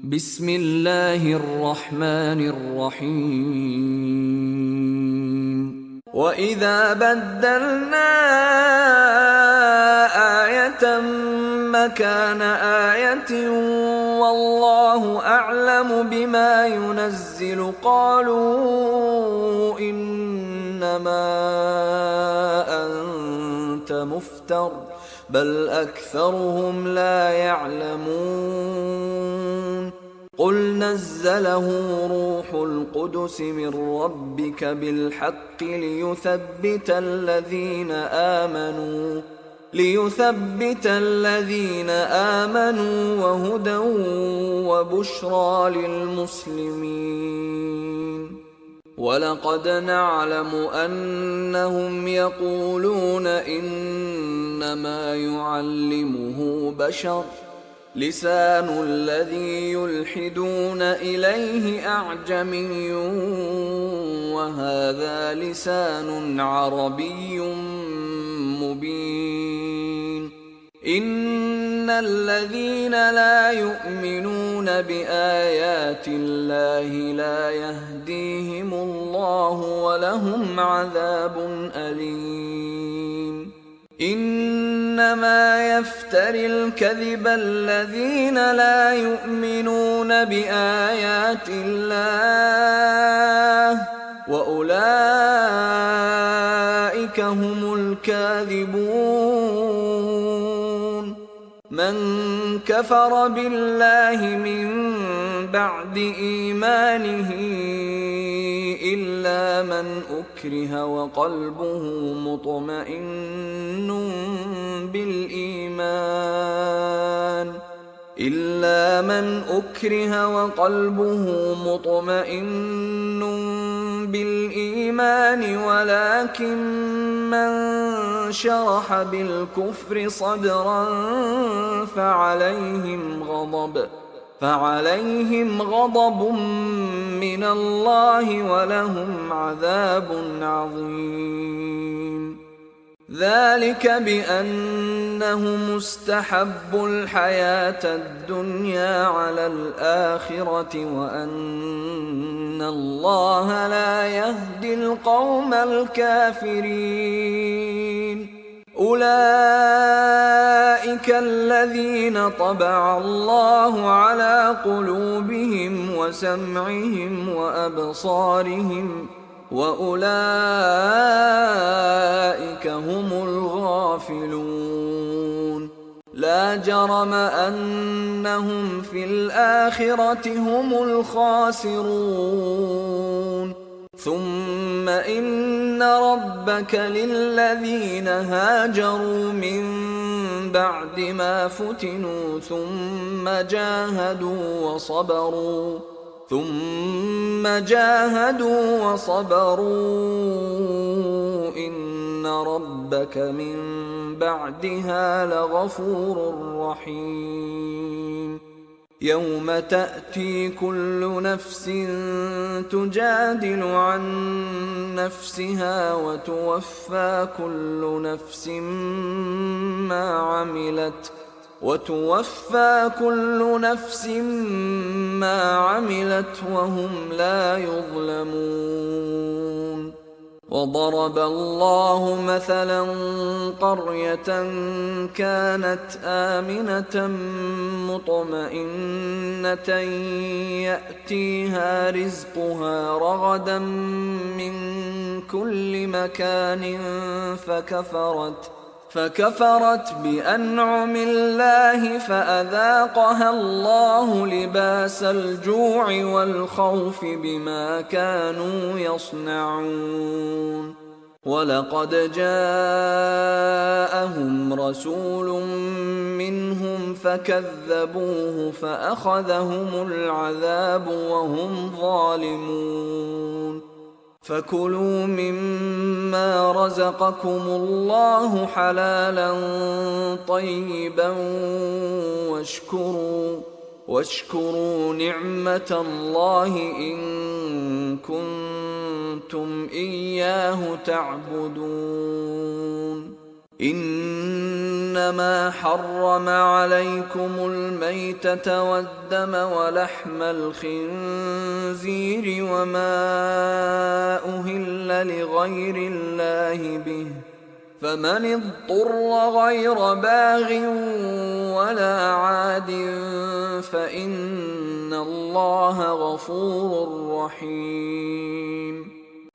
بسم الله الرحمن الرحيم وإذا بدلنا آية مكان آية والله أعلم بما ينزل قالوا إنما أنت مفتر بل أكثرهم لا يعلمون قل نزله روح القدس من ربك بالحق ليثبت الذين آمنوا وهدى وبشرى للمسلمين ولقد نعلم أنهم يقولون إنما يعلمه بشر لسان الذي يلحدون إليه أعجمي وهذا لسان عربي مبين إن الذين لا يؤمنون بآيات الله لا يهديهم الله ولهم عذاب أليم إنما يفتري الكذب الذين لا يؤمنون بآيات الله وأولئك هم الكاذبون من كفر بالله من بعد إيمانه إلا من أكره وقلبه مطمئن بالإيمان ولكن من شرح بالكفر صدرا فعليهم غضب من الله ولهم عذاب عظيم ذلك بأنهم استحبوا الحياة الدنيا على الآخرة وأن الله لا يهدي القوم الكافرين أولئك الذين طبع الله على قلوبهم وسمعهم وأبصارهم وأولئك هم الغافلون لا جرم أنهم في الآخرة هم الخاسرون ثم إن ربك للذين هاجروا من بعد ما فتنوا ثم جاهدوا وصبروا إن ربك من بعدها لغفور رحيم يوم تأتي كل نفس تجادل عن نفسها وتوفى كل نفس ما عملت وهم لا يظلمون وضرب الله مثلا قرية كانت آمنة مطمئنة يأتيها رزقها رغدا من كل مكان فكفرت بأنعم الله فأذاقها الله لباس الجوع والخوف بما كانوا يصنعون ولقد جاءهم رسول منهم فكذبوه فأخذهم العذاب وهم ظالمون فكلوا مما رزقكم الله حلالا طيبا واشكروا نعمة الله إن كنتم إياه تعبدون إنما حرم عليكم الميتة والدم ولحم الخنزير وما أهل لغير الله به، فمن اضطر غير باغ ولا عاد فإن الله غفور رحيم.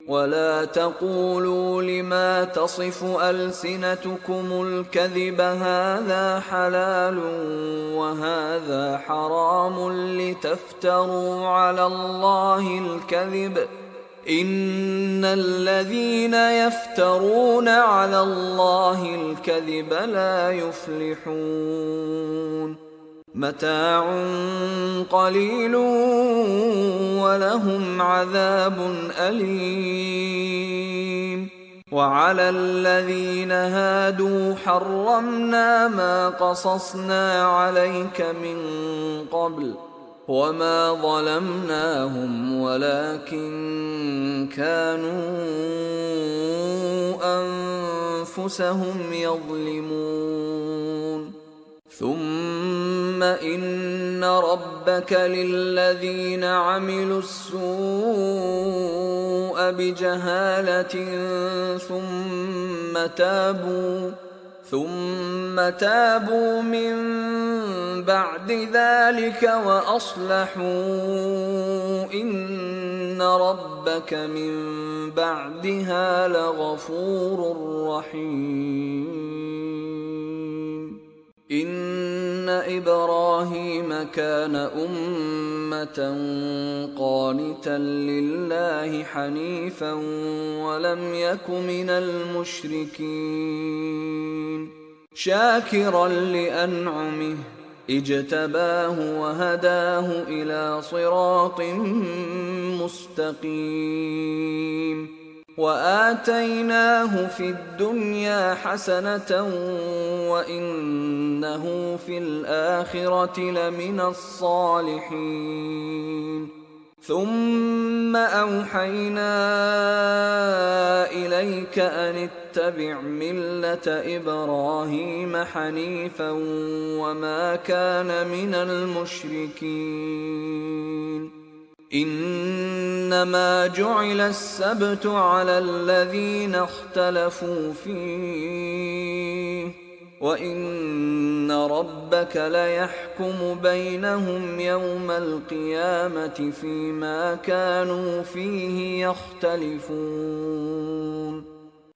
ولا تقولوا لما تصف ألسنتكم الكذب هذا حلال وهذا حرام لتفتروا على الله الكذب، إن الذين يفترون على الله الكذب لا يفلحون. متاع قليل ولهم عذاب أليم. وعلى الذين هادوا حرمنا ما قصصنا عليك من قبل وما ظلمناهم ولكن كانوا أنفسهم يظلمون. ثم إن ربك للذين عملوا السوء بجهالة ثم تابوا من بعد ذلك وأصلحوا إن ربك من بعدها لغفور رحيم. إن إبراهيم كان أمة قانتا لله حنيفا ولم يك من المشركين، شاكرا لأنعمه اجتباه وهداه إلى صراط مستقيم. وآتيناه في الدنيا حسنة وإنه في الآخرة لمن الصالحين. ثم أوحينا إليك أن اتبع ملة إبراهيم حنيفا وما كان من المشركين. إنما جعل السبت على الذين اختلفوا فيه وإن ربك ليحكم بينهم يوم القيامة فيما كانوا فيه يختلفون.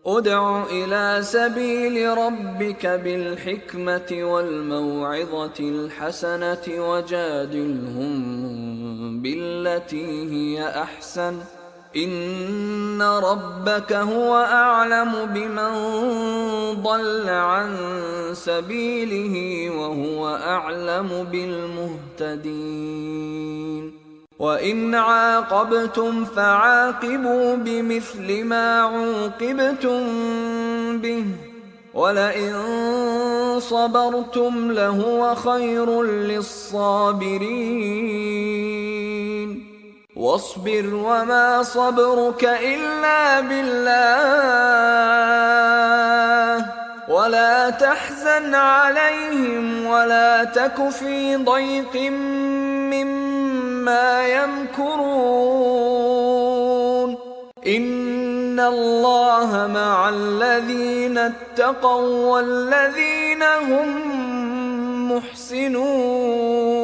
ادع إلى سبيل ربك بالحكمة والموعظة الحسنة وجادلهم بالتي هي أحسن، إن ربك هو أعلم بمن ضل عن سبيله وهو أعلم بالمهتدين. وإن عاقبتم فعاقبوا بمثل ما عوقبتم به ولئن صبرتم لهو خير للصابرين. واصبر وما صبرك إلا بالله ولا تحزن عليهم ولا تك في ضيق مما يمكرون. إن الله مع الذين اتقوا والذين هم محسنون.